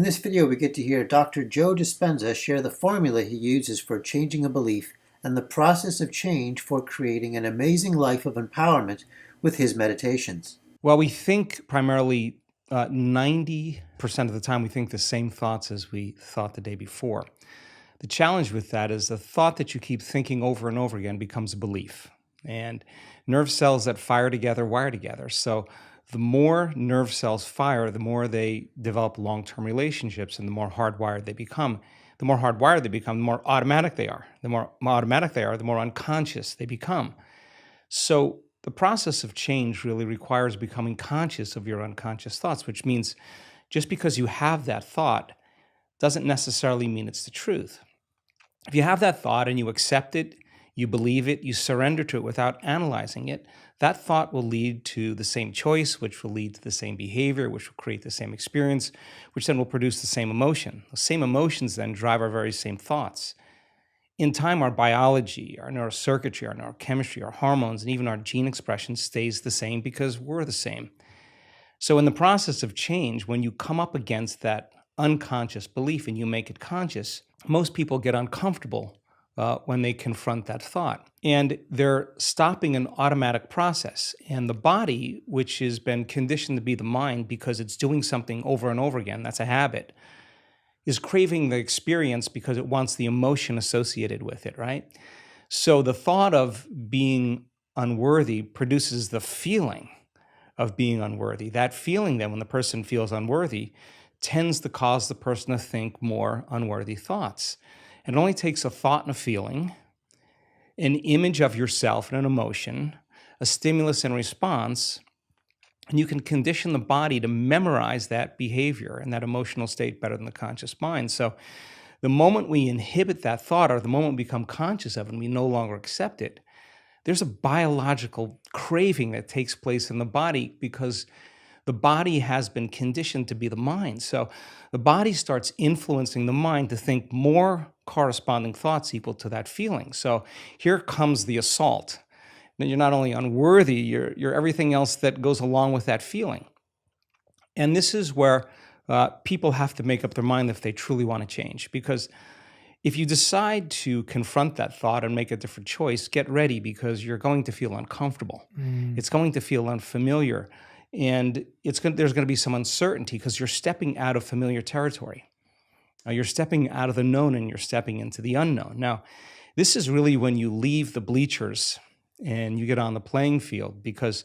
this video, we get to hear Dr. Joe Dispenza share the formula he uses for changing a belief and the process of change for creating an amazing life of empowerment with his meditations. Well, we think primarily 90% of the time we think the same thoughts as we thought the day before. The challenge with that is the thought that you keep thinking over and over again becomes a belief. And nerve cells that fire together wire together. So the more nerve cells fire, the more they develop long-term relationships and the more hardwired they become. The more hardwired they become, the more automatic they are. The more automatic they are, the more unconscious they become. So the process of change really requires becoming conscious of your unconscious thoughts, which means just because you have that thought doesn't necessarily mean it's the truth. If you have that thought and you accept it, you believe it, you surrender to it without analyzing it, that thought will lead to the same choice, which will lead to the same behavior, which will create the same experience, which then will produce the same emotion. The same emotions then drive our very same thoughts. In time, our biology, our neurocircuitry, our neurochemistry, our hormones, and even our gene expression stays the same because we're the same. So in the process of change, when you come up against that unconscious belief and you make it conscious, most people get uncomfortable when they confront that thought. And they're stopping an automatic process. And the body, which has been conditioned to be the mind because it's doing something over and over again, that's a habit, is craving the experience because it wants the emotion associated with it, right? So the thought of being unworthy produces the feeling of being unworthy. That feeling then, when the person feels unworthy, tends to cause the person to think more unworthy thoughts. And it only takes a thought and a feeling, an image of yourself and an emotion, a stimulus and response, and you can condition the body to memorize that behavior and that emotional state better than the conscious mind. So the moment we inhibit that thought or the moment we become conscious of it and we no longer accept it, there's a biological craving that takes place in the body because the body has been conditioned to be the mind. So the body starts influencing the mind to think more corresponding thoughts equal to that feeling. So here comes the assault. Then you're not only unworthy, you're everything else that goes along with that feeling. And this is where people have to make up their mind if they truly want to change. Because if you decide to confront that thought and make a different choice, get ready because you're going to feel uncomfortable. It's going to feel unfamiliar. And there's going to be some uncertainty because you're stepping out of familiar territory. You're stepping out of the known and you're stepping into the unknown. Now, this is really when you leave the bleachers and you get on the playing field because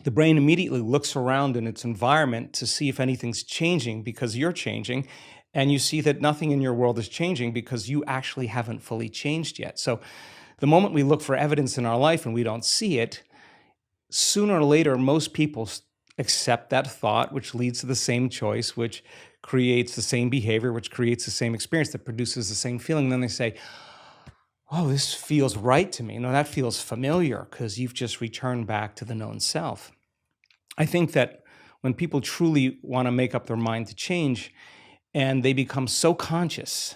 the brain immediately looks around in its environment to see if anything's changing because you're changing, and you see that nothing in your world is changing because you actually haven't fully changed yet. So the moment we look for evidence in our life and we don't see it, sooner or later, most people accept that thought, which leads to the same choice, which creates the same behavior, which creates the same experience, that produces the same feeling. And then they say, oh, this feels right to me. No, that feels familiar because you've just returned back to the known self. I think that when people truly want to make up their mind to change and they become so conscious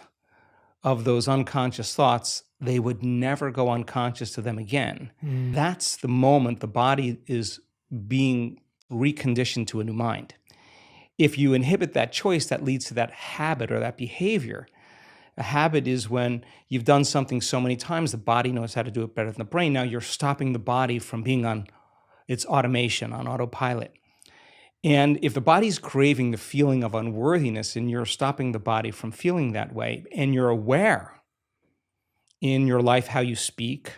of those unconscious thoughts, they would never go unconscious to them again. That's the moment the body is being reconditioned to a new mind. If you inhibit that choice, that leads to that habit or that behavior. A habit is when you've done something so many times, the body knows how to do it better than the brain. Now you're stopping the body from being on its automation, on autopilot. And if the body's craving the feeling of unworthiness and you're stopping the body from feeling that way, and you're aware in your life how you speak,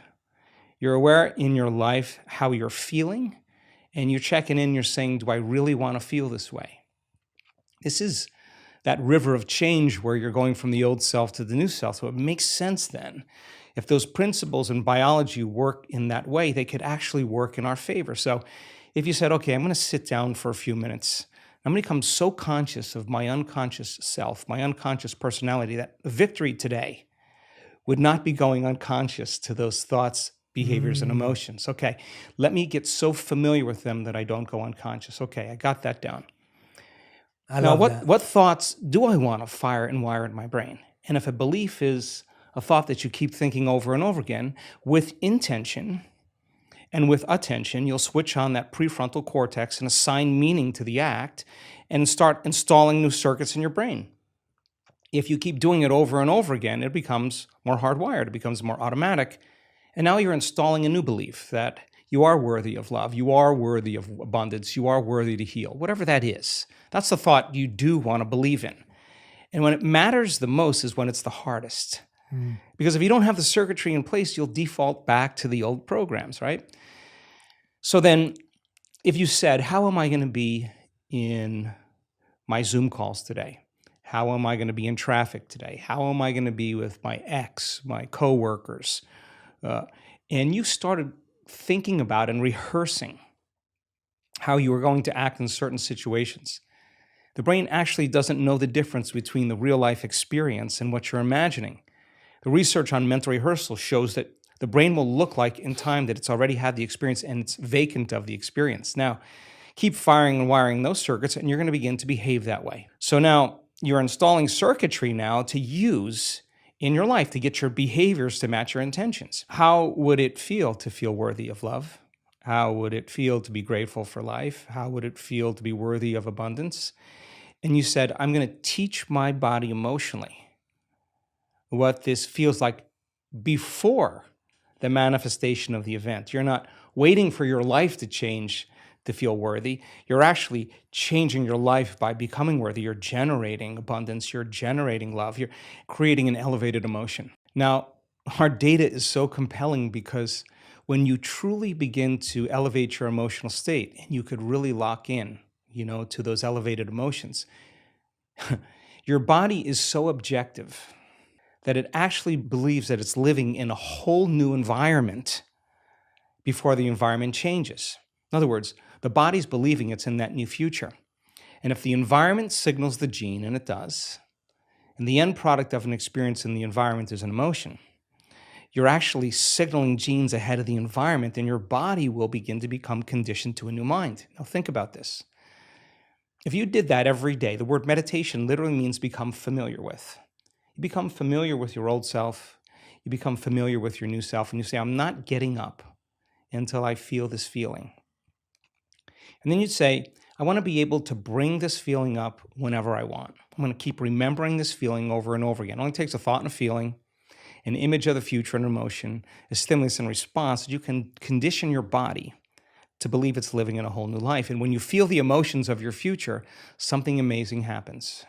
you're aware in your life how you're feeling, and you're checking in, you're saying, do I really want to feel this way? This is that river of change where you're going from the old self to the new self. So it makes sense then. If those principles in biology work in that way, they could actually work in our favor. So if you said, okay, I'm going to sit down for a few minutes, I'm going to become so conscious of my unconscious self, my unconscious personality, that victory today would not be going unconscious to those thoughts, behaviors, and emotions. Okay, let me get so familiar with them that I don't go unconscious. Okay, I got that down. Now, what thoughts do I want to fire and wire in my brain? And if a belief is a thought that you keep thinking over and over again with intention, And with attention, you'll switch on that prefrontal cortex and assign meaning to the act and start installing new circuits in your brain. If you keep doing it over and over again, it becomes more hardwired, it becomes more automatic. And now you're installing a new belief that you are worthy of love, you are worthy of abundance, you are worthy to heal, whatever that is. That's the thought you do want to believe in. And when it matters the most is when it's the hardest. Because if you don't have the circuitry in place, you'll default back to the old programs, right? So then if you said, how am I going to be in my Zoom calls today? How am I going to be in traffic today? How am I going to be with my ex, my coworkers? And you started thinking about and rehearsing how you were going to act in certain situations. The brain actually doesn't know the difference between the real life experience and what you're imagining. The research on mental rehearsal shows that the brain will look like in time that it's already had the experience and it's vacant of the experience. Now, keep firing and wiring those circuits and you're going to begin to behave that way. So now you're installing circuitry now to use in your life to get your behaviors to match your intentions. How would it feel to feel worthy of love? How would it feel to be grateful for life? How would it feel to be worthy of abundance? And you said, I'm going to teach my body emotionally what this feels like before the manifestation of the event. You're not waiting for your life to change to feel worthy. You're actually changing your life by becoming worthy. You're generating abundance. You're generating love. You're creating an elevated emotion. Now, our data is so compelling because when you truly begin to elevate your emotional state and you could really lock in, to those elevated emotions, your body is so objective that it actually believes that it's living in a whole new environment before the environment changes. In other words, the body's believing it's in that new future. And if the environment signals the gene, and it does, and the end product of an experience in the environment is an emotion, you're actually signaling genes ahead of the environment, and your body will begin to become conditioned to a new mind. Now think about this. If you did that every day, the word meditation literally means become familiar with. You become familiar with your old self, you become familiar with your new self, and you say, I'm not getting up until I feel this feeling. And then you'd say, I want to be able to bring this feeling up whenever I want. I'm going to keep remembering this feeling over and over again. It only takes a thought and a feeling, an image of the future and emotion, a stimulus and response that you can condition your body to believe it's living in a whole new life. And when you feel the emotions of your future, something amazing happens.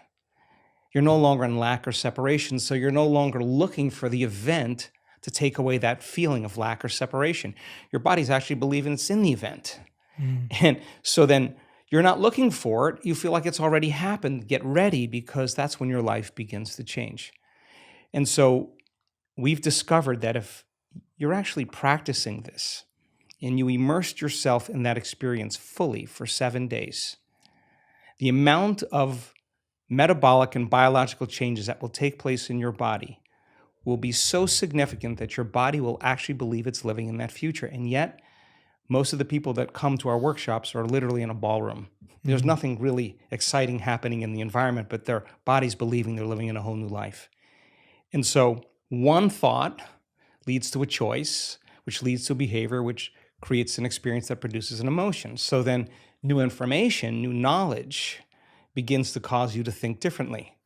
You're no longer in lack or separation, so you're no longer looking for the event to take away that feeling of lack or separation. Your body's actually believing it's in the event. And so then you're not looking for it. You feel like it's already happened. Get ready, because that's when your life begins to change. And so we've discovered that if you're actually practicing this and you immersed yourself in that experience fully for 7 days, the amount of metabolic and biological changes that will take place in your body will be so significant that your body will actually believe it's living in that future. And yet, most of the people that come to our workshops are literally in a ballroom. There's nothing really exciting happening in the environment, but their body's believing they're living in a whole new life. And so one thought leads to a choice, which leads to a behavior, which creates an experience that produces an emotion. So then new information, new knowledge begins to cause you to think differently.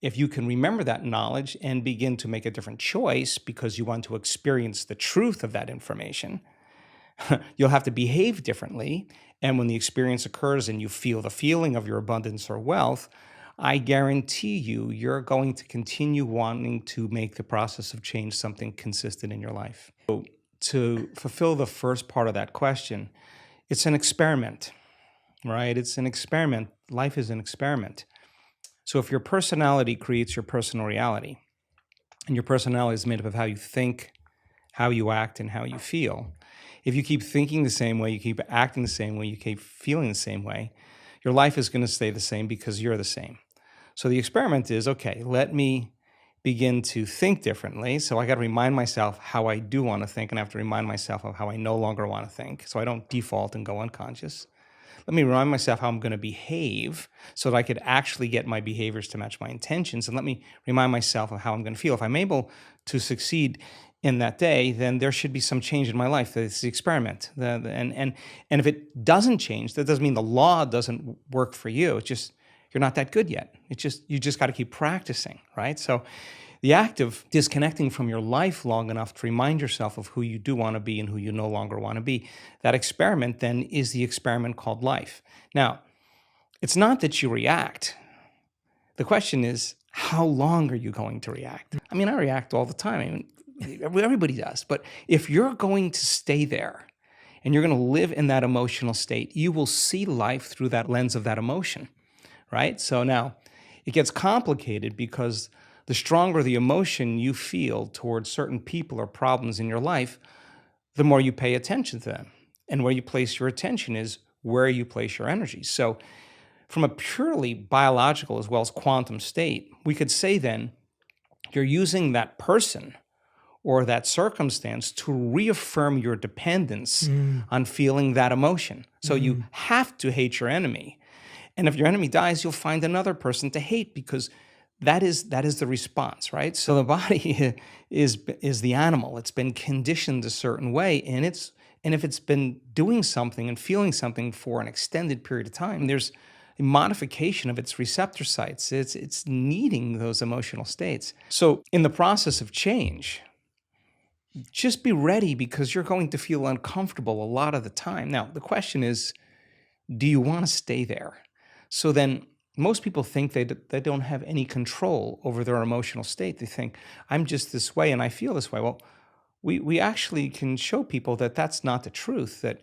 If you can remember that knowledge and begin to make a different choice because you want to experience the truth of that information, you'll have to behave differently. And when the experience occurs and you feel the feeling of your abundance or wealth, I guarantee you, you're going to continue wanting to make the process of change something consistent in your life. So to fulfill the first part of that question, it's an experiment, right? It's an experiment. Life is an experiment. So if your personality creates your personal reality, and your personality is made up of how you think, how you act, and how you feel, if you keep thinking the same way, you keep acting the same way, you keep feeling the same way, your life is going to stay the same because you're the same. So the experiment is, okay, let me begin to think differently. So I got to remind myself how I do want to think, and I have to remind myself of how I no longer want to think, so I don't default and go unconscious. Let me remind myself how I'm going to behave so that I could actually get my behaviors to match my intentions. And let me remind myself of how I'm going to feel. If I'm able to succeed in that day, then there should be some change in my life. It's the experiment. And if it doesn't change, that doesn't mean the law doesn't work for you. It's just you're not that good yet. You just got to keep practicing, right? So the act of disconnecting from your life long enough to remind yourself of who you do want to be and who you no longer want to be, that experiment then is the experiment called life. Now, it's not that you react. The question is, how long are you going to react? I mean, I react all the time. I mean, everybody does. But if you're going to stay there and you're going to live in that emotional state, you will see life through that lens of that emotion, right? So now it gets complicated because the stronger the emotion you feel towards certain people or problems in your life, the more you pay attention to them. And where you place your attention is where you place your energy. So from a purely biological as well as quantum state, we could say then you're using that person or that circumstance to reaffirm your dependence on feeling that emotion. So you have to hate your enemy. And if your enemy dies, you'll find another person to hate because that is the response, right? So the body is the animal. It's been conditioned a certain way, and if it's been doing something and feeling something for an extended period of time, there's a modification of its receptor sites. It's needing those emotional states. So in the process of change, just be ready because you're going to feel uncomfortable a lot of the time. Now, the question is, do you want to stay there? So then most people think they don't have any control over their emotional state. They think, I'm just this way and I feel this way. Well, we actually can show people that that's not the truth, that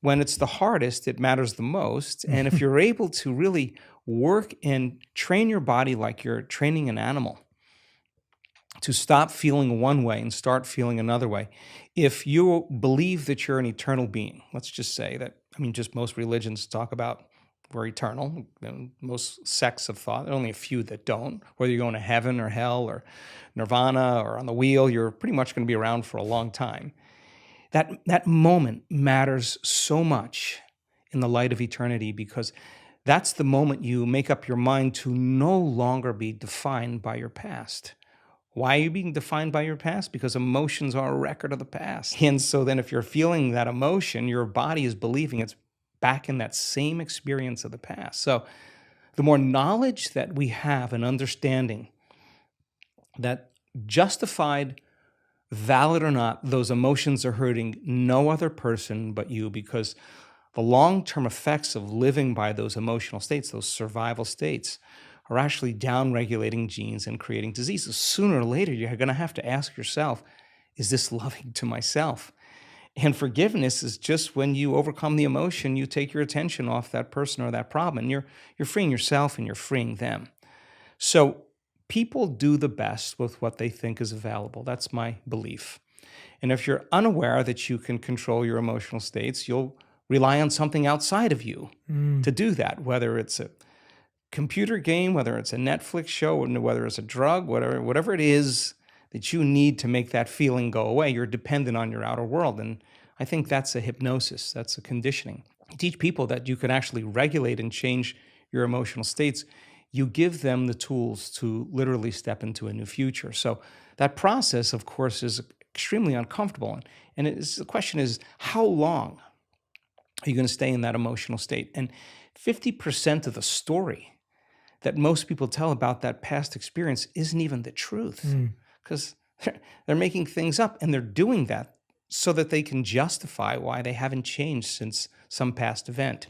when it's the hardest, it matters the most. And if you're able to really work and train your body like you're training an animal to stop feeling one way and start feeling another way, if you believe that you're an eternal being, let's just say that, just most religions talk about we're eternal. Most sects of thought, there are only a few that don't. Whether you're going to heaven or hell or nirvana or on the wheel, you're pretty much going to be around for a long time. That moment matters so much in the light of eternity because that's the moment you make up your mind to no longer be defined by your past. Why are you being defined by your past? Because emotions are a record of the past. And so then if you're feeling that emotion, your body is believing it's back in that same experience of the past. So the more knowledge that we have and understanding that justified, valid or not, those emotions are hurting no other person but you, because the long-term effects of living by those emotional states, those survival states, are actually down-regulating genes and creating diseases. Sooner or later, you're going to have to ask yourself, is this loving to myself? And forgiveness is just when you overcome the emotion, you take your attention off that person or that problem, and you're freeing yourself and you're freeing them. So people do the best with what they think is available. That's my belief. And if you're unaware that you can control your emotional states, you'll rely on something outside of you to do that, whether it's a computer game, whether it's a Netflix show, whether it's a drug, whatever it is that you need to make that feeling go away. You're dependent on your outer world. And I think that's a hypnosis. That's a conditioning. You teach people that you can actually regulate and change your emotional states. You give them the tools to literally step into a new future. So that process, of course, is extremely uncomfortable. And the question is, how long are you going to stay in that emotional state? And 50% of the story that most people tell about that past experience isn't even the truth. Because they're making things up, and they're doing that so that they can justify why they haven't changed since some past event.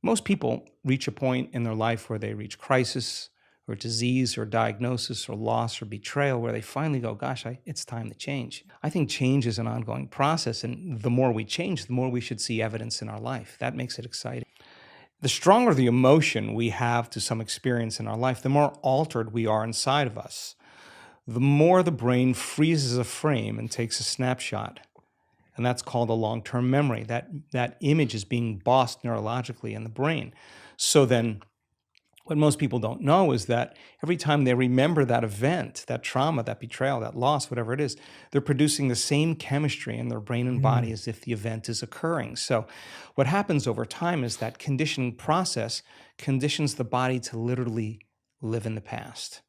Most people reach a point in their life where they reach crisis or disease or diagnosis or loss or betrayal where they finally go, gosh, it's time to change. I think change is an ongoing process, and the more we change, the more we should see evidence in our life. That makes it exciting. The stronger the emotion we have to some experience in our life, the more altered we are inside of us. The more the brain freezes a frame and takes a snapshot. And that's called a long-term memory. That image is being bossed neurologically in the brain. So then what most people don't know is that every time they remember that event, that trauma, that betrayal, that loss, whatever it is, they're producing the same chemistry in their brain and body as if the event is occurring. So what happens over time is that conditioning process conditions the body to literally live in the past.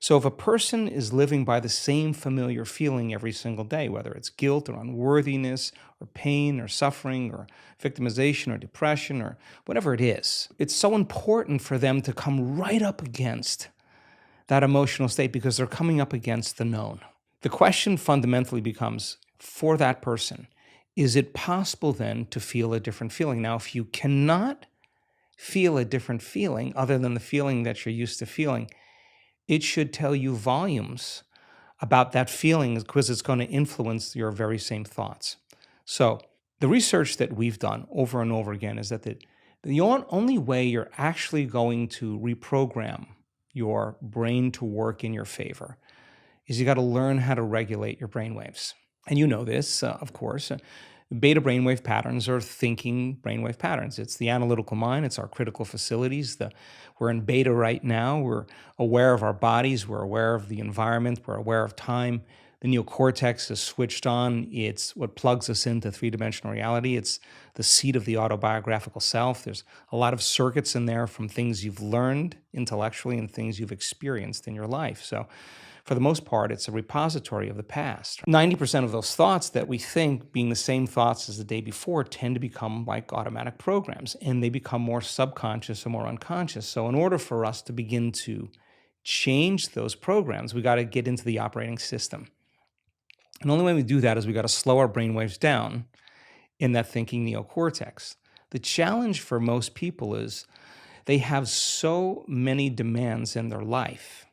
So if a person is living by the same familiar feeling every single day, whether it's guilt or unworthiness or pain or suffering or victimization or depression or whatever it is, it's so important for them to come right up against that emotional state because they're coming up against the known. The question fundamentally becomes, for that person, is it possible then to feel a different feeling? Now, if you cannot feel a different feeling other than the feeling that you're used to feeling, it should tell you volumes about that feeling because it's going to influence your very same thoughts. So the research that we've done over and over again is that the only way you're actually going to reprogram your brain to work in your favor is you got to learn how to regulate your brain waves. And you know this, of course. Beta brainwave patterns are thinking brainwave patterns. It's the analytical mind. It's our critical facilities. We're in beta right now. We're aware of our bodies. We're aware of the environment. We're aware of time. The neocortex is switched on. It's what plugs us into three-dimensional reality. It's the seat of the autobiographical self. There's a lot of circuits in there from things you've learned intellectually and things you've experienced in your life. So for the most part, it's a repository of the past. 90% of those thoughts that we think being the same thoughts as the day before tend to become like automatic programs, and they become more subconscious or more unconscious. So in order for us to begin to change those programs, we got to get into the operating system. And the only way we do that is we got to slow our brain waves down in that thinking neocortex. The challenge for most people is they have so many demands in their life.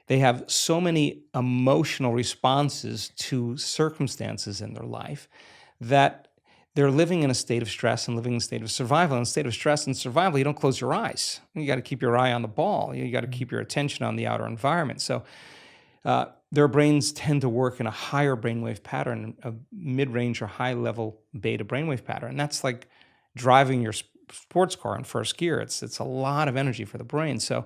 They have so many emotional responses to circumstances in their life that they're living in a state of stress and living in a state of survival. In a state of stress and survival, you don't close your eyes. You got to keep your eye on the ball. You got to keep your attention on the outer environment. So their brains tend to work in a higher brainwave pattern, a mid-range or high-level beta brainwave pattern. And that's like driving your sports car in first gear. It's a lot of energy for the brain. So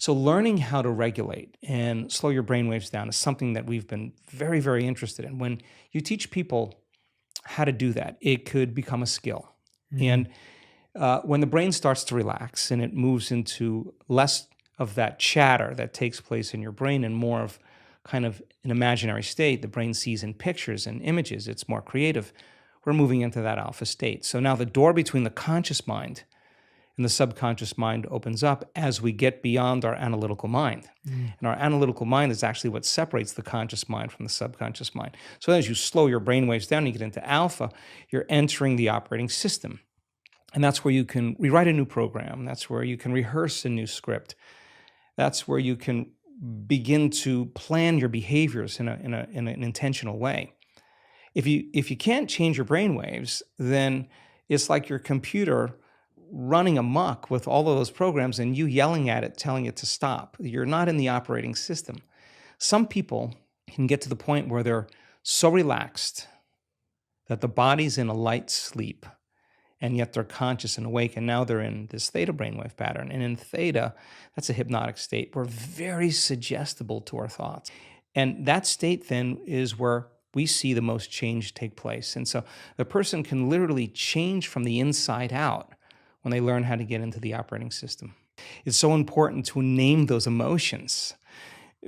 learning how to regulate and slow your brainwaves down is something that we've been very, very interested in. When you teach people how to do that, it could become a skill. And when the brain starts to relax and it moves into less of that chatter that takes place in your brain and more of kind of an imaginary state, the brain sees in pictures and images, it's more creative, we're moving into that alpha state. So now the door between the conscious mind and the subconscious mind opens up as we get beyond our analytical mind. And our analytical mind is actually what separates the conscious mind from the subconscious mind. So as you slow your brain waves down, you get into alpha, you're entering the operating system. And that's where you can rewrite a new program. That's where you can rehearse a new script. That's where you can begin to plan your behaviors in an intentional way. If you can't change your brain waves, then it's like your computer running amok with all of those programs and you yelling at it, telling it to stop. You're not in the operating system. Some people can get to the point where they're so relaxed that the body's in a light sleep, and yet they're conscious and awake, and now they're in this theta brainwave pattern. And in theta, that's a hypnotic state. We're very suggestible to our thoughts. And that state then is where we see the most change take place. And so the person can literally change from the inside out when they learn how to get into the operating system. It's so important to name those emotions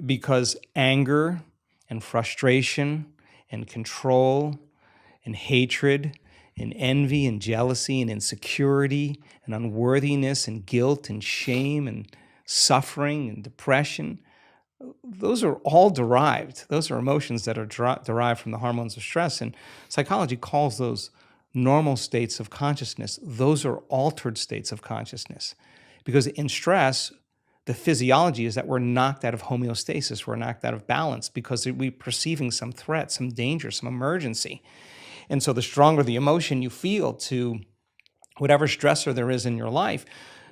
because anger and frustration and control and hatred and envy and jealousy and insecurity and unworthiness and guilt and shame and suffering and depression, those are all derived. Those are emotions that are derived from the hormones of stress. And psychology calls those normal states of consciousness. Those are altered states of consciousness. Because in stress, the physiology is that we're knocked out of homeostasis. We're knocked out of balance because we're perceiving some threat, some danger, some emergency. And so the stronger the emotion you feel to whatever stressor there is in your life,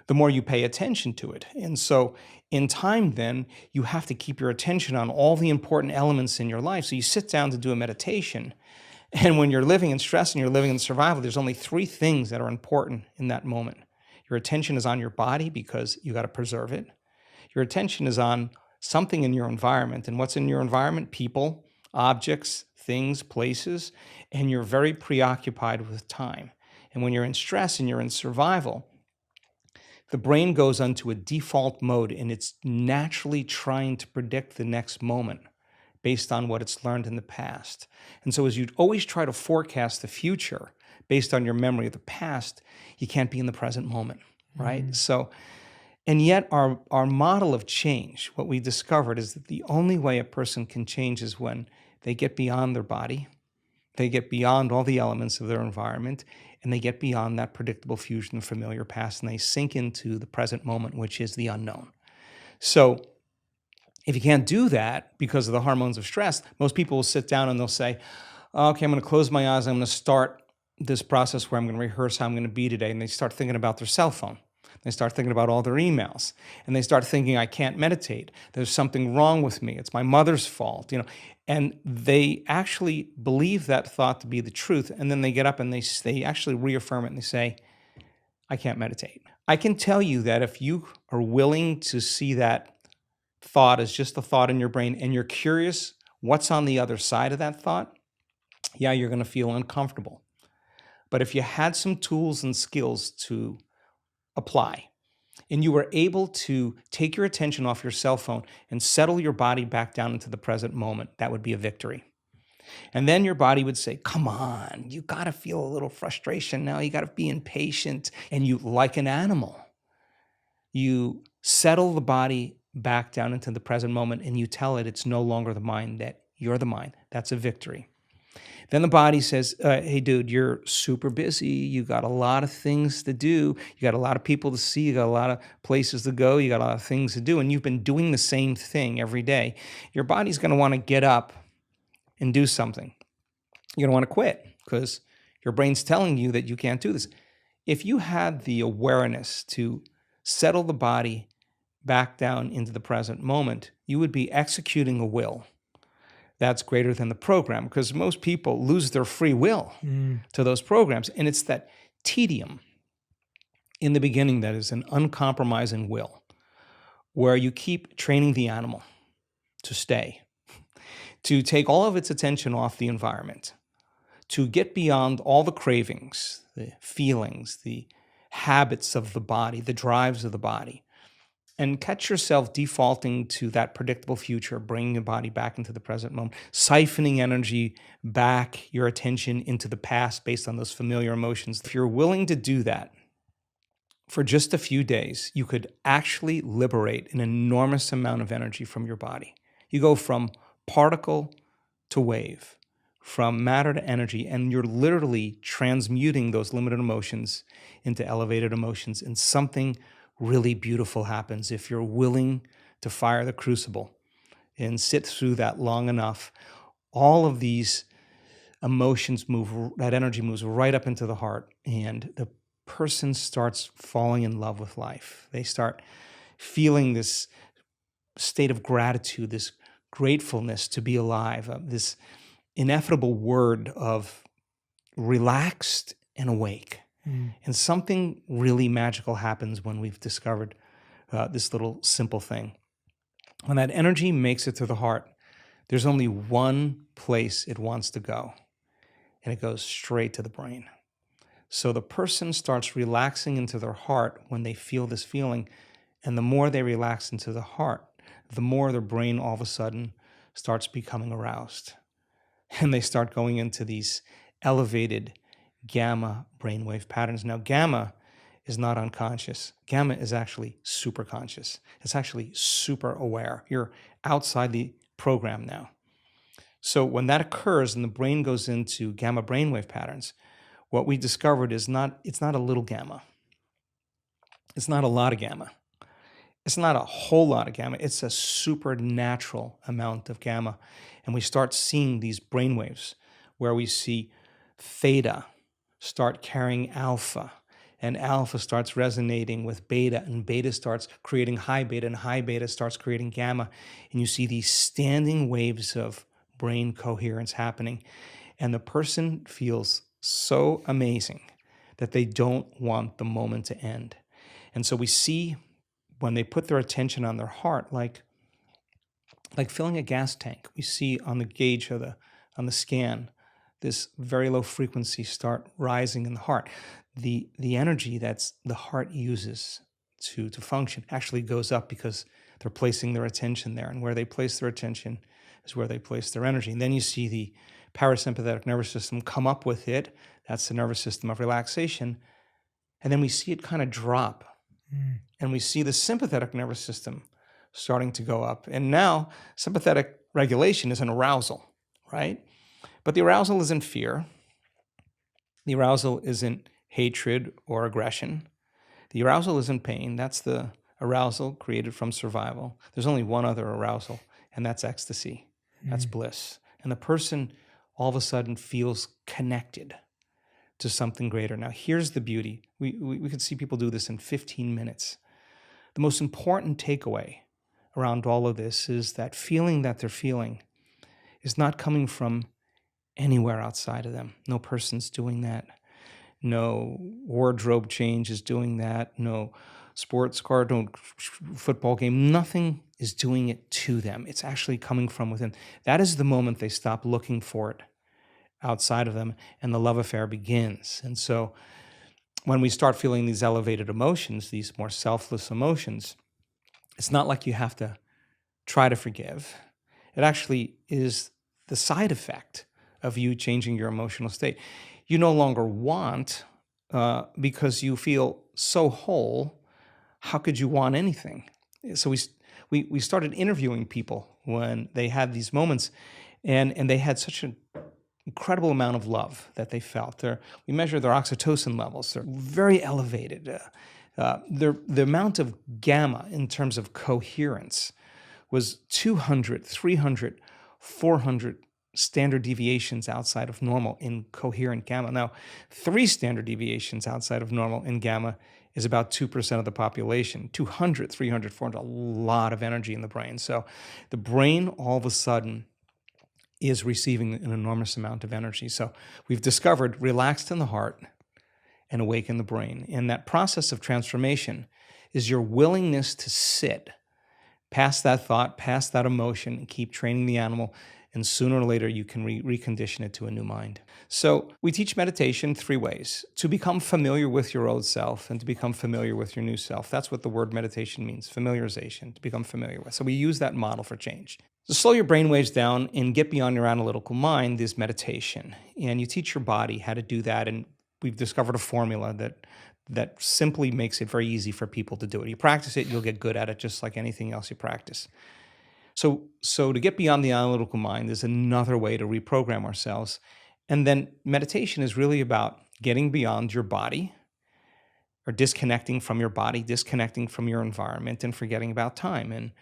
the more you pay attention to it. And so in time then, you have to keep your attention on all the important elements in your life. So you sit down to do a meditation. And when you're living in stress and you're living in survival, there's only three things that are important in that moment. Your attention is on your body because you got to preserve it. Your attention is on something in your environment. And what's in your environment? People, objects, things, places. And you're very preoccupied with time. And when you're in stress and you're in survival, the brain goes onto a default mode and it's naturally trying to predict the next moment based on what it's learned in the past. And so as you always try to forecast the future based on your memory of the past, you can't be in the present moment, right? So, and yet our model of change, what we discovered is that the only way a person can change is when they get beyond their body, they get beyond all the elements of their environment, and they get beyond that predictable fusion of familiar past, and they sink into the present moment, which is the unknown. So if you can't do that because of the hormones of stress, most people will sit down and they'll say, okay, I'm going to close my eyes. I'm going to start this process where I'm going to rehearse how I'm going to be today. And they start thinking about their cell phone. They start thinking about all their emails. And they start thinking, I can't meditate. There's something wrong with me. It's my mother's fault. And they actually believe that thought to be the truth. And then they get up and they actually reaffirm it and they say, I can't meditate. I can tell you that if you are willing to see that thought as just a thought in your brain and you're curious what's on the other side of that thought, yeah, you're going to feel uncomfortable. But if you had some tools and skills to apply and you were able to take your attention off your cell phone and settle your body back down into the present moment, that would be a victory. And then your body would say, come on, you got to feel a little frustration now. You got to be impatient. And you, like an animal, you settle the body back down into the present moment and you tell it it's no longer the mind, that you're the mind. That's a victory. Then the body says, hey, dude, you're super busy. You got a lot of things to do. You got a lot of people to see. You got a lot of places to go. You got a lot of things to do. And you've been doing the same thing every day. Your body's going to want to get up and do something. You're going to want to quit because your brain's telling you that you can't do this. If you had the awareness to settle the body back down into the present moment, you would be executing a will that's greater than the program, because most people lose their free will to those programs. And it's that tedium in the beginning that is an uncompromising will, where you keep training the animal to stay, to take all of its attention off the environment, to get beyond all the cravings, the feelings, the habits of the body, the drives of the body, and catch yourself defaulting to that predictable future, bringing your body back into the present moment, siphoning energy back, your attention into the past based on those familiar emotions. If you're willing to do that for just a few days, you could actually liberate an enormous amount of energy from your body. You go from particle to wave, from matter to energy, and you're literally transmuting those limited emotions into elevated emotions, and something really beautiful happens if you're willing to fire the crucible and sit through that long enough. All of these emotions move, that energy moves right up into the heart, and the person starts falling in love with life. They start feeling this state of gratitude, this gratefulness to be alive, this ineffable word of relaxed and awake. And something really magical happens when we've discovered this little simple thing. When that energy makes it to the heart, there's only one place it wants to go, and it goes straight to the brain. So the person starts relaxing into their heart when they feel this feeling, and the more they relax into the heart, the more their brain all of a sudden starts becoming aroused. And they start going into these elevated gamma brainwave patterns. Now, gamma is not unconscious. Gamma is actually super conscious. It's actually super aware. You're outside the program now. So when that occurs and the brain goes into gamma brainwave patterns, what we discovered is it's not a little gamma. It's not a lot of gamma. It's not a whole lot of gamma. It's a supernatural amount of gamma. And we start seeing these brainwaves where we see theta start carrying alpha, and alpha starts resonating with beta, and beta starts creating high beta, and high beta starts creating gamma. And you see these standing waves of brain coherence happening. And the person feels so amazing that they don't want the moment to end. And so we see when they put their attention on their heart, like filling a gas tank, we see on the gauge of on the scan, this very low frequency start rising in the heart. The energy that's the heart uses to function actually goes up because they're placing their attention there. And where they place their attention is where they place their energy. And then you see the parasympathetic nervous system come up with it. That's the nervous system of relaxation. And then we see it kind of drop. And we see the sympathetic nervous system starting to go up. And now sympathetic regulation is an arousal, right? But the arousal isn't fear. The arousal isn't hatred or aggression. The arousal isn't pain. That's the arousal created from survival. There's only one other arousal, and that's ecstasy. That's bliss. And the person all of a sudden feels connected to something greater. Now, here's the beauty. We can see people do this in 15 minutes. The most important takeaway around all of this is that feeling that they're feeling is not coming from anywhere outside of them. No person's doing that. No wardrobe change is doing that. No sports car, no football game. Nothing is doing it to them. It's actually coming from within. That is the moment they stop looking for it outside of them, and the love affair begins. And so when we start feeling these elevated emotions, these more selfless emotions, it's not like you have to try to forgive. It actually is the side effect of you changing your emotional state. You no longer want, because you feel so whole, how could you want anything? So we started interviewing people when they had these moments, and they had such an incredible amount of love that they felt. We measured their oxytocin levels. They're very elevated. The amount of gamma in terms of coherence was 200, 300, 400 standard deviations outside of normal in coherent gamma. Now, 3 standard deviations outside of normal in gamma is about 2% of the population. 200, 300, 400, a lot of energy in the brain. So the brain all of a sudden is receiving an enormous amount of energy. So we've discovered relaxed in the heart and awake in the brain. And that process of transformation is your willingness to sit past that thought, past that emotion, and keep training the animal. And sooner or later, you can recondition it to a new mind. So we teach meditation 3 ways: to become familiar with your old self and to become familiar with your new self. That's what the word meditation means, familiarization, to become familiar with. So we use that model for change. To slow your brain waves down and get beyond your analytical mind is meditation. And you teach your body how to do that. And we've discovered a formula that simply makes it very easy for people to do it. You practice it, you'll get good at it, just like anything else you practice. So to get beyond the analytical mind is another way to reprogram ourselves. And then meditation is really about getting beyond your body, or disconnecting from your body, disconnecting from your environment, and forgetting about time. And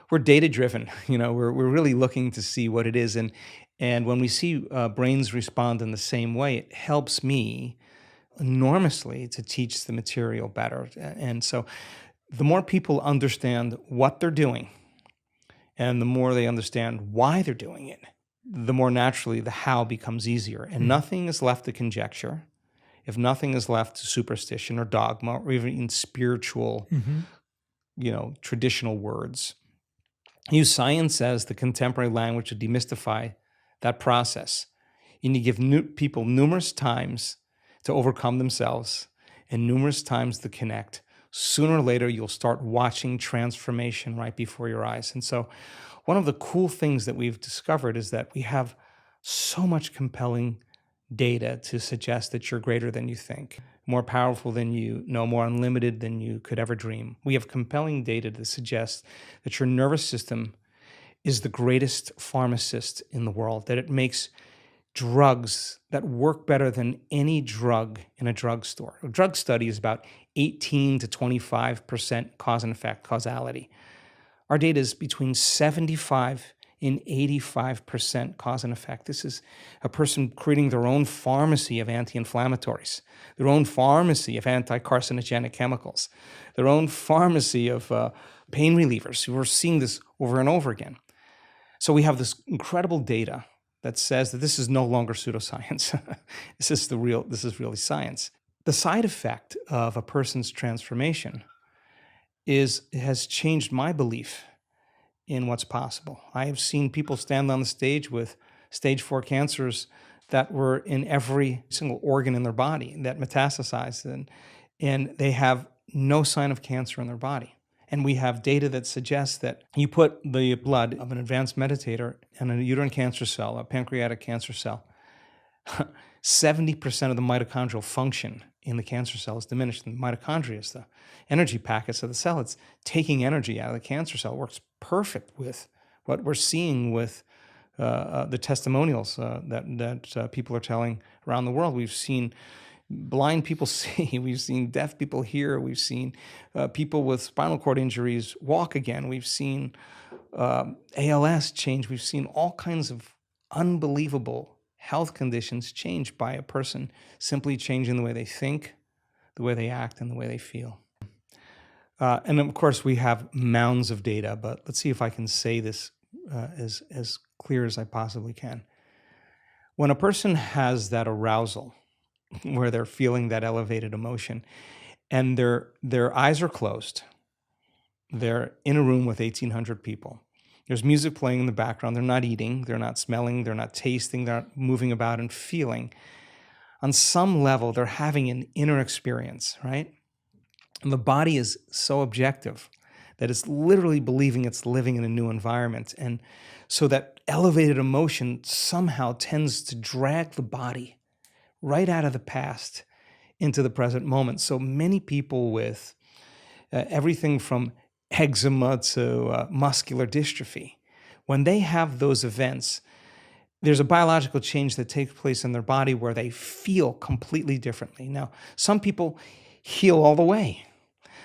we're data-driven. We're really looking to see what it is. And when we see brains respond in the same way, it helps me enormously to teach the material better. And so the more people understand what they're doing, and the more they understand why they're doing it, the more naturally the how becomes easier. And nothing is left to conjecture. If nothing is left to superstition or dogma or even spiritual, traditional words, use science as the contemporary language to demystify that process. And you give people numerous times to overcome themselves and numerous times to connect. Sooner or later, you'll start watching transformation right before your eyes. And so one of the cool things that we've discovered is that we have so much compelling data to suggest that you're greater than you think, more powerful than you know, more unlimited than you could ever dream. We have compelling data to suggest that your nervous system is the greatest pharmacist in the world, that it makes drugs that work better than any drug in a drugstore. A drug study is about 18 to 25% cause and effect, causality. Our data is between 75 and 85% cause and effect. This is a person creating their own pharmacy of anti-inflammatories, their own pharmacy of anti-carcinogenic chemicals, their own pharmacy of pain relievers. We're seeing this over and over again. So we have this incredible data that says that this is no longer pseudoscience. This is really science. The side effect of a person's transformation has changed my belief in what's possible. I have seen people stand on the stage with stage 4 cancers that were in every single organ in their body that metastasized, and they have no sign of cancer in their body. And we have data that suggests that you put the blood of an advanced meditator in a uterine cancer cell, a pancreatic cancer cell, 70% of the mitochondrial function in the cancer cell is diminished. And the mitochondria is the energy packets of the cell. It's taking energy out of the cancer cell. It works perfect with what we're seeing with the testimonials that people are telling around the world. We've seen blind people see, we've seen deaf people hear, we've seen people with spinal cord injuries walk again, we've seen ALS change, we've seen all kinds of unbelievable health conditions changed by a person simply changing the way they think, the way they act, and the way they feel. And of course, we have mounds of data, but let's see if I can say this as clear as I possibly can. When a person has that arousal, where they're feeling that elevated emotion, and their eyes are closed, they're in a room with 1,800 people. There's music playing in the background. They're not eating, they're not smelling, they're not tasting, they're not moving about and feeling. On some level, they're having an inner experience, right? And the body is so objective that it's literally believing it's living in a new environment. And so that elevated emotion somehow tends to drag the body right out of the past into the present moment. So many people with everything from eczema to muscular dystrophy, when they have those events, there's a biological change that takes place in their body where they feel completely differently. Now, some people heal all the way.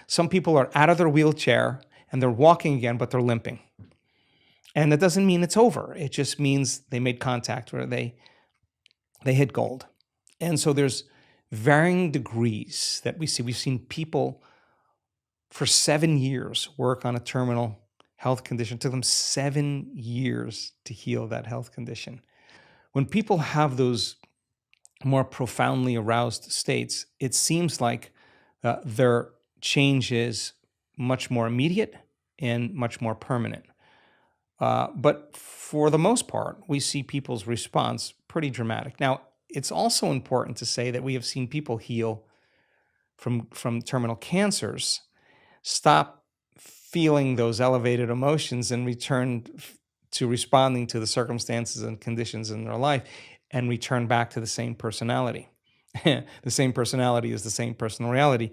Some people are out of their wheelchair and they're walking again, but they're limping. And that doesn't mean it's over. It just means they made contact or they hit gold. And so there's varying degrees that we see. We've seen people for 7 years work on a terminal health condition. It took them 7 years to heal that health condition. When people have those more profoundly aroused states, it seems like their change is much more immediate and much more permanent. But for the most part, we see people's response pretty dramatic. Now, it's also important to say that we have seen people heal from terminal cancers, stop feeling those elevated emotions and return to responding to the circumstances and conditions in their life and return back to the same personality. The same personality is the same personal reality.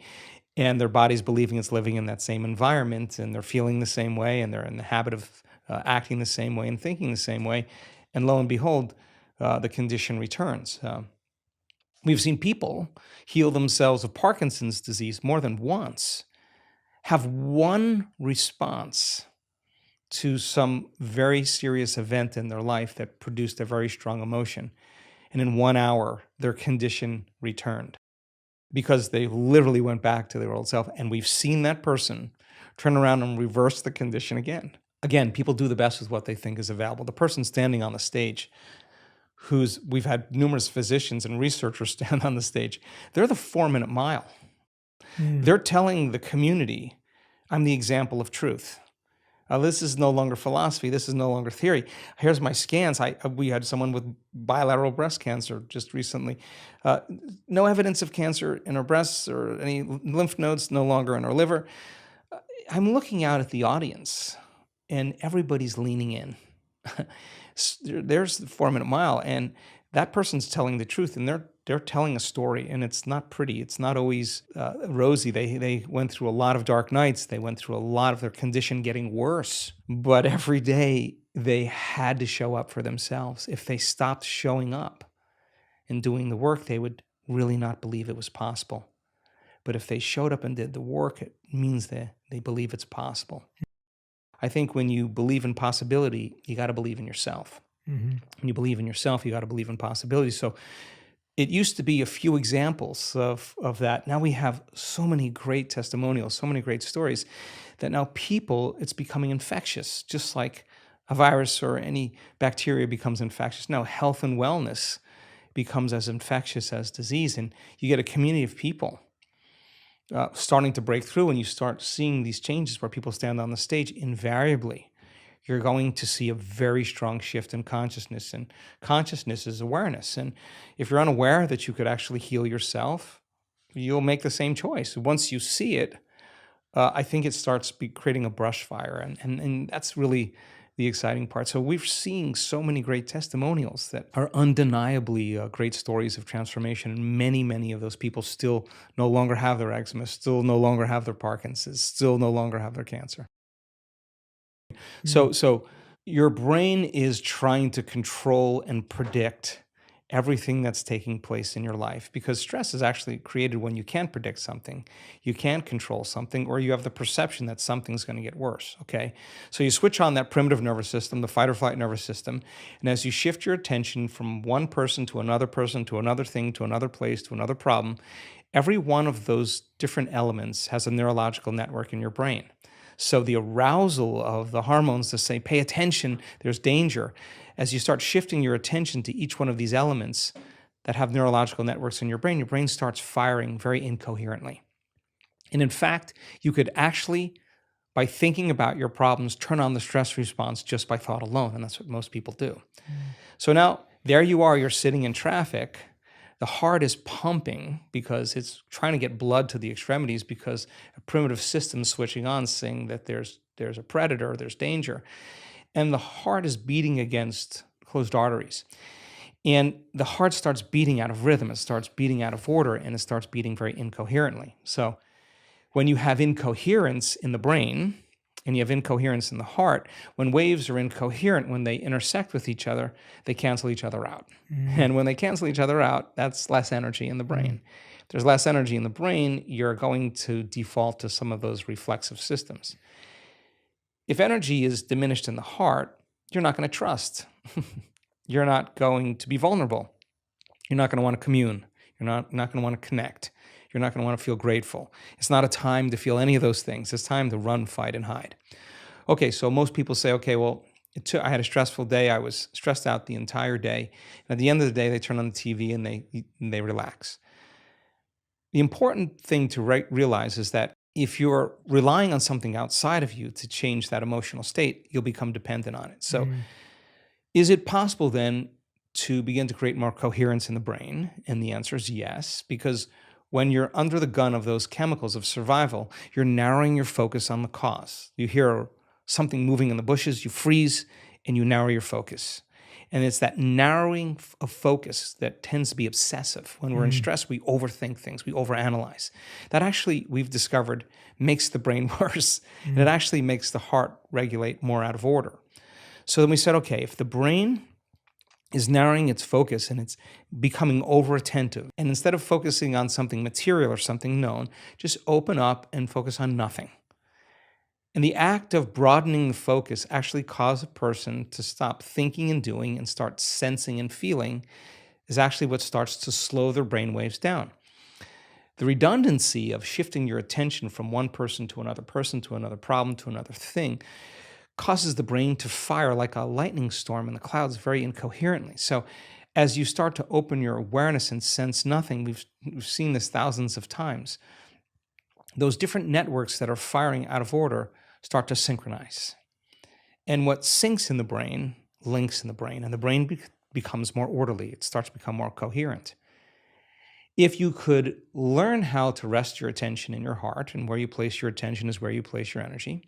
And their body's believing it's living in that same environment, and they're feeling the same way, and they're in the habit of acting the same way and thinking the same way. And lo and behold, the condition returns. We've seen people heal themselves of Parkinson's disease more than once, have one response to some very serious event in their life that produced a very strong emotion. And in 1 hour, their condition returned because they literally went back to their old self. And we've seen that person turn around and reverse the condition again. Again, people do the best with what they think is available. The person standing on the stage, we've had numerous physicians and researchers stand on the stage, they're the 4-minute mile. They're telling the community, I'm the example of truth. This is no longer philosophy. This is no longer theory. Here's my scans. We had someone with bilateral breast cancer just recently. No evidence of cancer in her breasts or any lymph nodes, no longer in her liver. I'm looking out at the audience, and everybody's leaning in. There's the 4-minute mile, and that person's telling the truth, and they're telling a story, and it's not pretty. It's not always rosy. They went through a lot of dark nights. They went through a lot of their condition getting worse. But every day they had to show up for themselves. If they stopped showing up and doing the work, they would really not believe it was possible. But if they showed up and did the work, it means that they believe it's possible. I think when you believe in possibility, you got to believe in yourself. When you believe in yourself, you got to believe in possibility. So it used to be a few examples of that. Now we have so many great testimonials, so many great stories that now people, it's becoming infectious, just like a virus or any bacteria becomes infectious. Now health and wellness becomes as infectious as disease. And you get a community of people starting to break through, and you start seeing these changes where people stand on the stage. Invariably, you're going to see a very strong shift in consciousness, and consciousness is awareness. And if you're unaware that you could actually heal yourself, you'll make the same choice. Once you see it, I think it starts creating a brush fire, and that's really the exciting part. So we're seeing so many great testimonials that are undeniably great stories of transformation. And many of those people still no longer have their eczema, still no longer have their Parkinson's, still no longer have their cancer. So your brain is trying to control and predict everything that's taking place in your life, because stress is actually created when you can't predict something, you can't control something, or you have the perception that something's going to get worse. Okay, so you switch on that primitive nervous system, the fight or flight nervous system, and as you shift your attention from one person to another thing, to another place, to another problem, every one of those different elements has a neurological network in your brain. So the arousal of the hormones to say, pay attention, there's danger. As you start shifting your attention to each one of these elements that have neurological networks in your brain starts firing very incoherently. And in fact, you could actually, by thinking about your problems, turn on the stress response just by thought alone. And that's what most people do. So now there you are, you're sitting in traffic. The heart is pumping because it's trying to get blood to the extremities, because a primitive system is switching on, saying that there's a predator, there's danger. And the heart is beating against closed arteries. And the heart starts beating out of rhythm, it starts beating out of order, and it starts beating very incoherently. So when you have incoherence in the brain, and you have incoherence in the heart, when waves are incoherent, when they intersect with each other, they cancel each other out. And when they cancel each other out, that's less energy in the brain. If there's less energy in the brain, you're going to default to some of those reflexive systems. If energy is diminished in the heart, you're not going to trust. You're not going to be vulnerable. You're not going to want to commune. You're not going to want to connect. You're not going to want to feel grateful. It's not a time to feel any of those things. It's time to run, fight, and hide. Okay, so most people say, okay, well, I had a stressful day. I was stressed out the entire day. And at the end of the day, they turn on the TV and they relax. The important thing to realize is that if you're relying on something outside of you to change that emotional state, you'll become dependent on it. So is it possible then to begin to create more coherence in the brain? And the answer is yes, because when you're under the gun of those chemicals of survival, you're narrowing your focus on the cause. You hear something moving in the bushes, you freeze, and you narrow your focus. And it's that narrowing of focus that tends to be obsessive. When we're in stress, we overthink things, we overanalyze. That actually, we've discovered, makes the brain worse. And it actually makes the heart regulate more out of order. So then we said, okay, if the brain is narrowing its focus and it's becoming over-attentive, and instead of focusing on something material or something known, just open up and focus on nothing. And the act of broadening the focus actually causes a person to stop thinking and doing and start sensing and feeling, is actually what starts to slow their brain waves down. The redundancy of shifting your attention from one person, to another problem, to another thing, causes the brain to fire like a lightning storm in the clouds very incoherently. So as you start to open your awareness and sense nothing, we've seen this thousands of times, those different networks that are firing out of order start to synchronize. And what syncs in the brain links in the brain, and the brain becomes more orderly. It starts to become more coherent. If you could learn how to rest your attention in your heart, and where you place your attention is where you place your energy,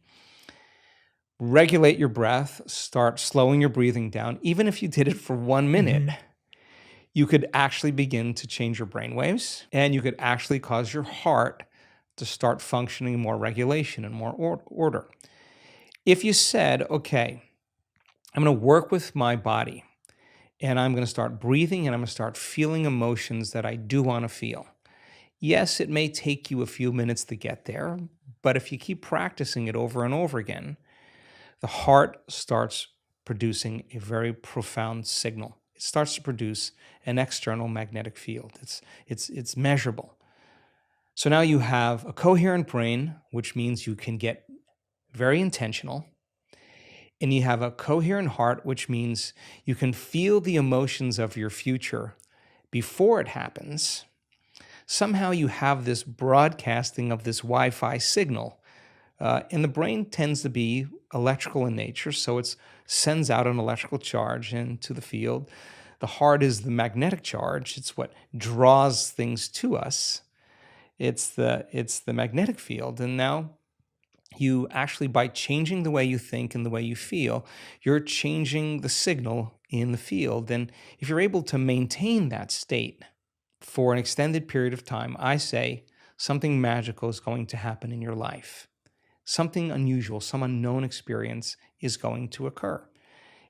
regulate your breath, start slowing your breathing down, even if you did it for 1 minute, you could actually begin to change your brain waves, and you could actually cause your heart to start functioning more regulation and more order. If you said, okay, I'm going to work with my body, and I'm going to start breathing, and I'm going to start feeling emotions that I do want to feel. Yes, it may take you a few minutes to get there, but if you keep practicing it over and over again, the heart starts producing a very profound signal. It starts to produce an external magnetic field. It's measurable. So now you have a coherent brain, which means you can get very intentional. And you have a coherent heart, which means you can feel the emotions of your future before it happens. Somehow you have this broadcasting of this Wi-Fi signal. And the brain tends to be electrical in nature, so it sends out an electrical charge into the field. The heart is the magnetic charge. It's what draws things to us. It's the magnetic field. And now you actually, by changing the way you think and the way you feel, you're changing the signal in the field. And if you're able to maintain that state for an extended period of time, I say something magical is going to happen in your life. Something unusual, some unknown experience is going to occur.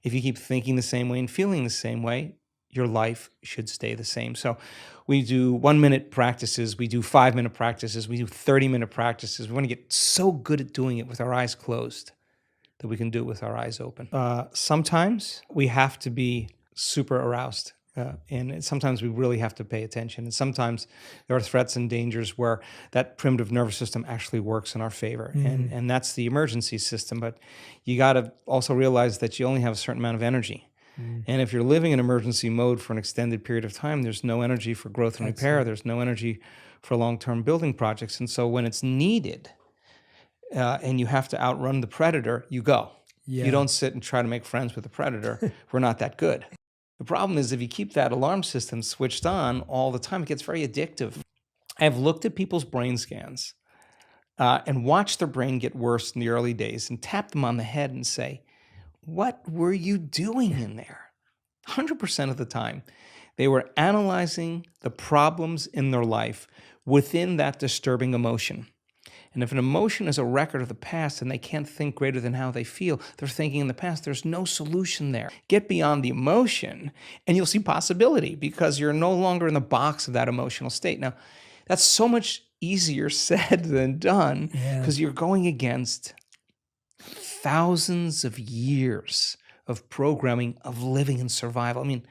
If you keep thinking the same way and feeling the same way, your life should stay the same. So we do 1-minute practices, we do 5-minute practices, we do 30-minute practices. We want to get so good at doing it with our eyes closed that we can do it with our eyes open. Sometimes we have to be super aroused. And sometimes we really have to pay attention. And sometimes there are threats and dangers where that primitive nervous system actually works in our favor. And that's the emergency system. But you got to also realize that you only have a certain amount of energy. And if you're living in emergency mode for an extended period of time, there's no energy for growth and repair. There's no energy for long-term building projects. And so when it's needed and you have to outrun the predator, you go. You don't sit and try to make friends with the predator. We're not that good. The problem is if you keep that alarm system switched on all the time, it gets very addictive. I've looked at people's brain scans and watched their brain get worse in the early days and tapped them on the head and say, what were you doing in there? 100% of the time, they were analyzing the problems in their life within that disturbing emotion. And if an emotion is a record of the past and they can't think greater than how they feel, they're thinking in the past, there's no solution there. Get beyond the emotion and you'll see possibility because you're no longer in the box of that emotional state. Now, that's so much easier said than done because you're going against thousands of years of programming, of living in survival. I mean,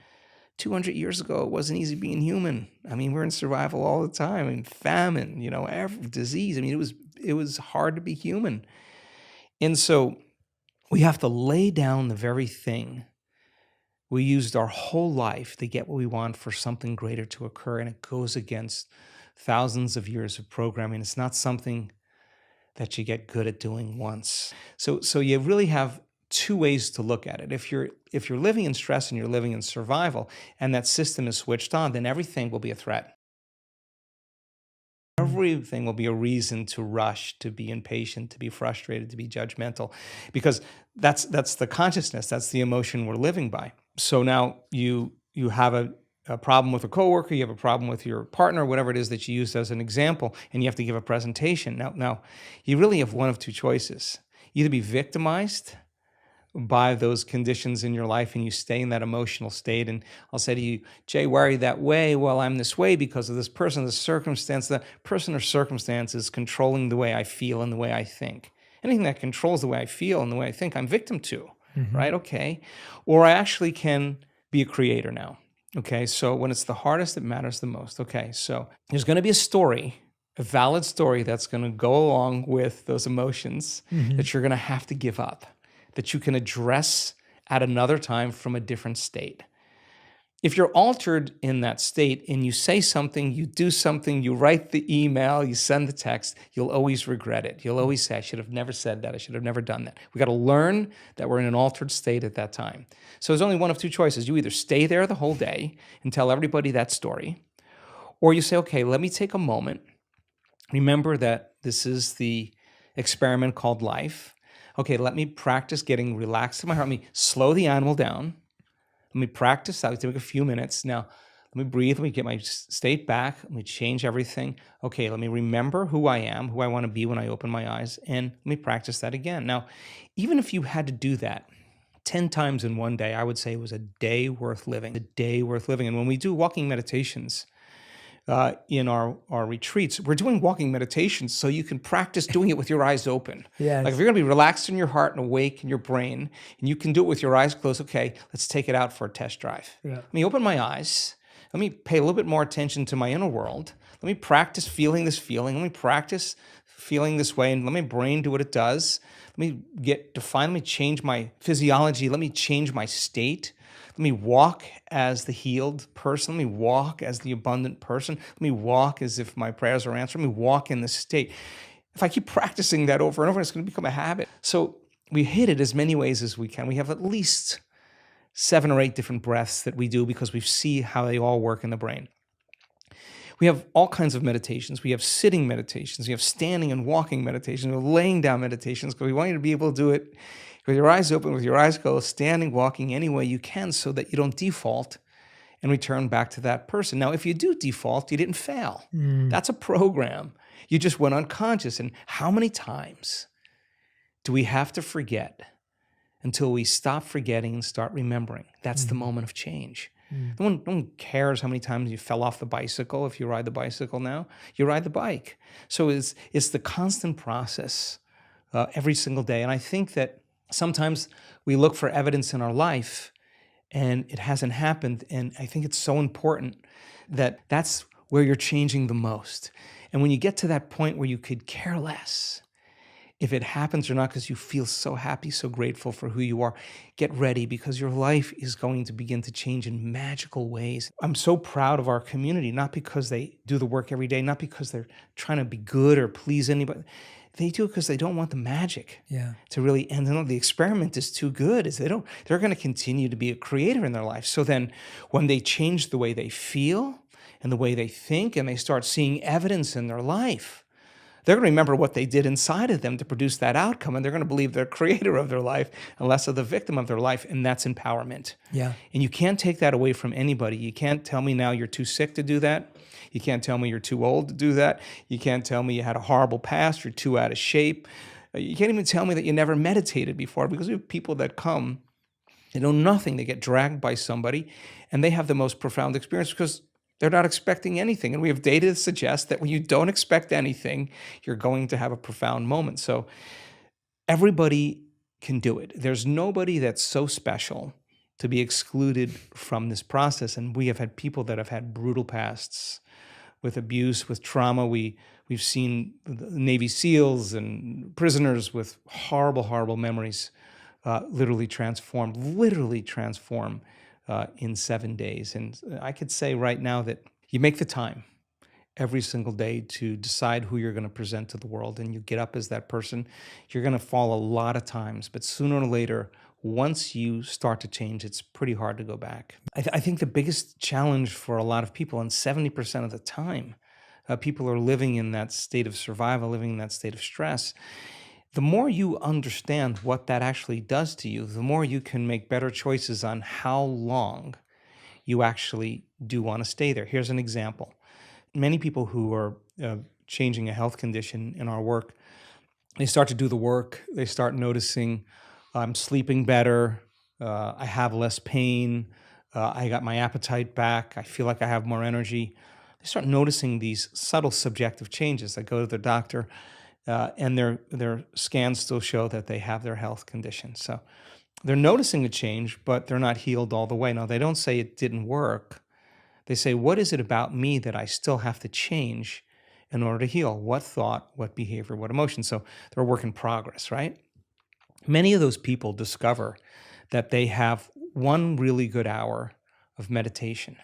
200 years ago, it wasn't easy being human. I mean, we're in survival all the time. I mean, famine, every disease. I mean, it was hard to be human. And so we have to lay down the very thing we used our whole life to get what we want for something greater to occur. And it goes against thousands of years of programming. It's not something that you get good at doing once. So you really have two ways to look at it. If you're living in stress and you're living in survival and that system is switched on, then everything will be a threat. Everything will be a reason to rush, to be impatient, to be frustrated, to be judgmental, because that's the consciousness, that's the emotion we're living by. So now you have a problem with a coworker, you have a problem with your partner, whatever it is that you used as an example, and you have to give a presentation. Now you really have one of two choices. Either be victimized by those conditions in your life and you stay in that emotional state. And I'll say to you, Jay, why are you that way? Well, I'm this way because of this person, this circumstance. That person or circumstance is controlling the way I feel and the way I think. Anything that controls the way I feel and the way I think, I'm victim to, right? Okay. Or I actually can be a creator now. Okay. So when it's the hardest, it matters the most. Okay. So there's going to be a story, a valid story that's going to go along with those emotions that you're going to have to give up, that you can address at another time from a different state. If you're altered in that state and you say something, you do something, you write the email, you send the text, you'll always regret it. You'll always say, I should have never said that. I should have never done that. We got to learn that we're in an altered state at that time. So there's only one of two choices. You either stay there the whole day and tell everybody that story, or you say, okay, let me take a moment. Remember that this is the experiment called life. Okay, let me practice getting relaxed in my heart. Let me slow the animal down. Let me practice that. Take a few minutes. Now, let me breathe. Let me get my state back. Let me change everything. Okay, let me remember who I am, who I want to be when I open my eyes, and let me practice that again. Now, even if you had to do that 10 times in one day, I would say it was a day worth living, a day worth living. And when we do walking meditations, in our retreats, we're doing walking meditations so you can practice doing it with your eyes open. Yes. Like if you're gonna be relaxed in your heart and awake in your brain, and you can do it with your eyes closed, okay, let's take it out for a test drive. Yeah. Let me open my eyes. Let me pay a little bit more attention to my inner world. Let me practice feeling this feeling. Let me practice feeling this way and let my brain do what it does. Let me let me change my physiology. Let me change my state. Let me walk as the healed person. Let me walk as the abundant person. Let me walk as if my prayers are answered. Let me walk in this state. If I keep practicing that over and over, it's going to become a habit. So we hit it as many ways as we can. We have at least 7 or 8 different breaths that we do because we see how they all work in the brain. We have all kinds of meditations. We have sitting meditations. We have standing and walking meditations. We have laying down meditations because we want you to be able to do it with your eyes open, with your eyes closed, standing, walking any way you can so that you don't default and return back to that person. Now, if you do default, you didn't fail. That's a program. You just went unconscious. And how many times do we have to forget until we stop forgetting and start remembering? That's the moment of change. No one cares how many times you fell off the bicycle. If you ride the bicycle now, you ride the bike. So it's the constant process every single day. And I think that sometimes we look for evidence in our life and it hasn't happened. And I think it's so important that that's where you're changing the most. And when you get to that point where you could care less if it happens or not, because you feel so happy, so grateful for who you are, get ready because your life is going to begin to change in magical ways. I'm so proud of our community, not because they do the work every day, not because they're trying to be good or please anybody. They do it because they don't want the magic to really end. The experiment is too good. They're going to continue to be a creator in their life. So then when they change the way they feel and the way they think and they start seeing evidence in their life, they're going to remember what they did inside of them to produce that outcome, and they're going to believe they're creator of their life and less of the victim of their life, and that's empowerment. Yeah. And you can't take that away from anybody. You can't tell me now you're too sick to do that. You can't tell me you're too old to do that. You can't tell me you had a horrible past, you're too out of shape. You can't even tell me that you never meditated before, because we have people that come, they know nothing, they get dragged by somebody, and they have the most profound experience because they're not expecting anything. And we have data that suggests that when you don't expect anything, you're going to have a profound moment. So everybody can do it. There's nobody that's so special to be excluded from this process. And we have had people that have had brutal pasts with abuse, with trauma. We've seen Navy SEALs and prisoners with horrible, horrible memories literally transform in 7 days. And I could say right now that you make the time every single day to decide who you're going to present to the world, and you get up as that person. You're going to fall a lot of times, but sooner or later, once you start to change, it's pretty hard to go back. I think the biggest challenge for a lot of people, and 70% of the time, people are living in that state of survival, living in that state of stress. The more you understand what that actually does to you, the more you can make better choices on how long you actually do want to stay there. Here's an example. Many people who are changing a health condition in our work, they start to do the work, they start noticing, I'm sleeping better, I have less pain, I got my appetite back, I feel like I have more energy. They start noticing these subtle subjective changes. They go to their doctor, and their scans still show that they have their health condition. So they're noticing a change, but they're not healed all the way. Now, they don't say it didn't work. They say, what is it about me that I still have to change in order to heal? What thought, what behavior, what emotion? So they're a work in progress, right? Many of those people discover that they have one really good hour of meditation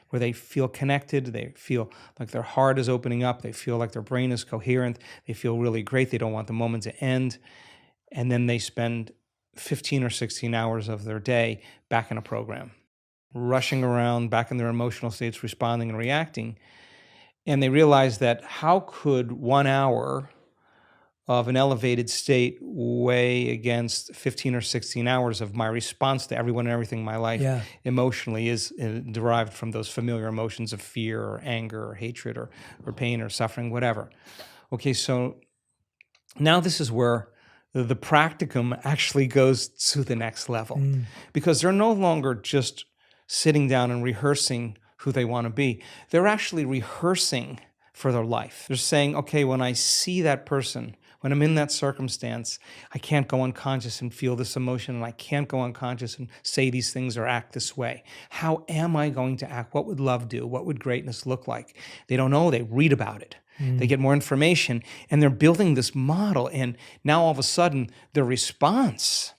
where they feel connected, they feel like their heart is opening up, they feel like their brain is coherent, they feel really great, they don't want the moment to end, and then they spend 15 or 16 hours of their day back in a program, rushing around, back in their emotional states, responding and reacting, and they realize that how could 1 hour of an elevated state weigh against 15 or 16 hours of my response to everyone and everything in my life emotionally is derived from those familiar emotions of fear or anger or hatred or pain or suffering, whatever. Okay, so now this is where the practicum actually goes to the next level because they're no longer just sitting down and rehearsing who they want to be. They're actually rehearsing for their life. They're saying, okay, when I see that person, when I'm in that circumstance, I can't go unconscious and feel this emotion, and I can't go unconscious and say these things or act this way. How am I going to act? What would love do? What would greatness look like? They don't know. They read about it. They get more information, and they're building this model. And now all of a sudden, their response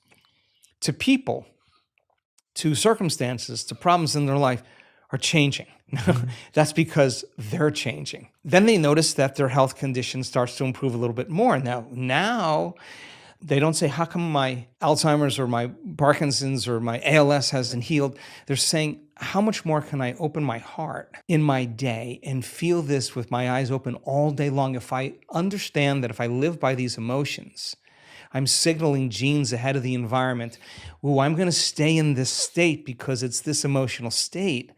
to people, to circumstances, to problems in their life are changing. That's because they're changing. Then they notice that their health condition starts to improve a little bit more. Now they don't say, how come my Alzheimer's or my Parkinson's or my ALS hasn't healed? They're saying, how much more can I open my heart in my day and feel this with my eyes open all day long? If I understand that if I live by these emotions, I'm signaling genes ahead of the environment. Oh, I'm going to stay in this state because it's this emotional state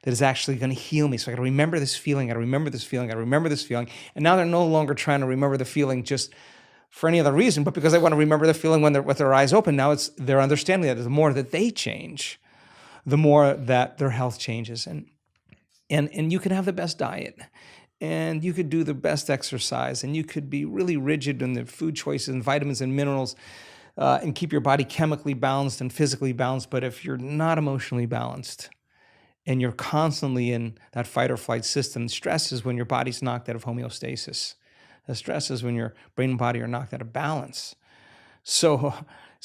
that is actually going to heal me. So I got to remember this feeling. I got to remember this feeling. I got to remember this feeling. And now they're no longer trying to remember the feeling just for any other reason, but because they want to remember the feeling when they're with their eyes open. Now they're understanding that the more that they change, the more that their health changes. And you can have the best diet, and you could do the best exercise, and you could be really rigid in the food choices and vitamins and minerals, and keep your body chemically balanced and physically balanced. But if you're not emotionally balanced and you're constantly in that fight or flight system, stress is when your body's knocked out of homeostasis. The stress is when your brain and body are knocked out of balance. So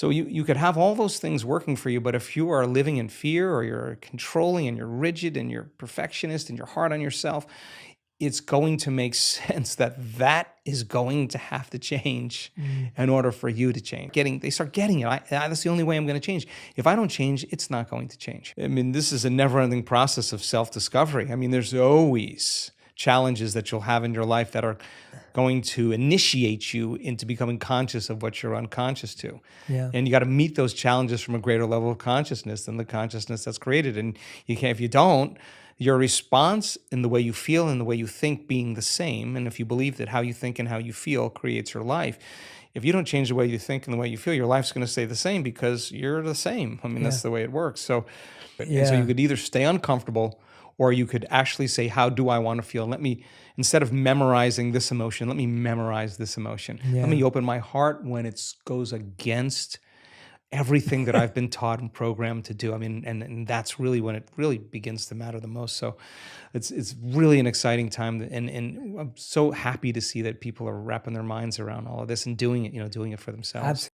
you could have all those things working for you, but if you are living in fear, or you're controlling and you're rigid and you're perfectionist and you're hard on yourself, it's going to make sense that is going to have to change in order for you to change. They start getting it. That's the only way I'm going to change. If I don't change, it's not going to change. I mean, this is a never-ending process of self-discovery. I mean, there's always challenges that you'll have in your life that are going to initiate you into becoming conscious of what you're unconscious to. Yeah. And you got to meet those challenges from a greater level of consciousness than the consciousness that's created. And if you don't, your response in the way you feel and the way you think being the same, and if you believe that how you think and how you feel creates your life, if you don't change the way you think and the way you feel, your life's going to stay the same because you're the same. I mean, that's the way it works. So you could either stay uncomfortable, or you could actually say, how do I want to feel? Instead of memorizing this emotion, let me memorize this emotion. Let me open my heart when it goes against everything that I've been taught and programmed to do. I mean, and that's really when it really begins to matter the most. So it's really an exciting time, and I'm so happy to see that people are wrapping their minds around all of this and doing it for themselves.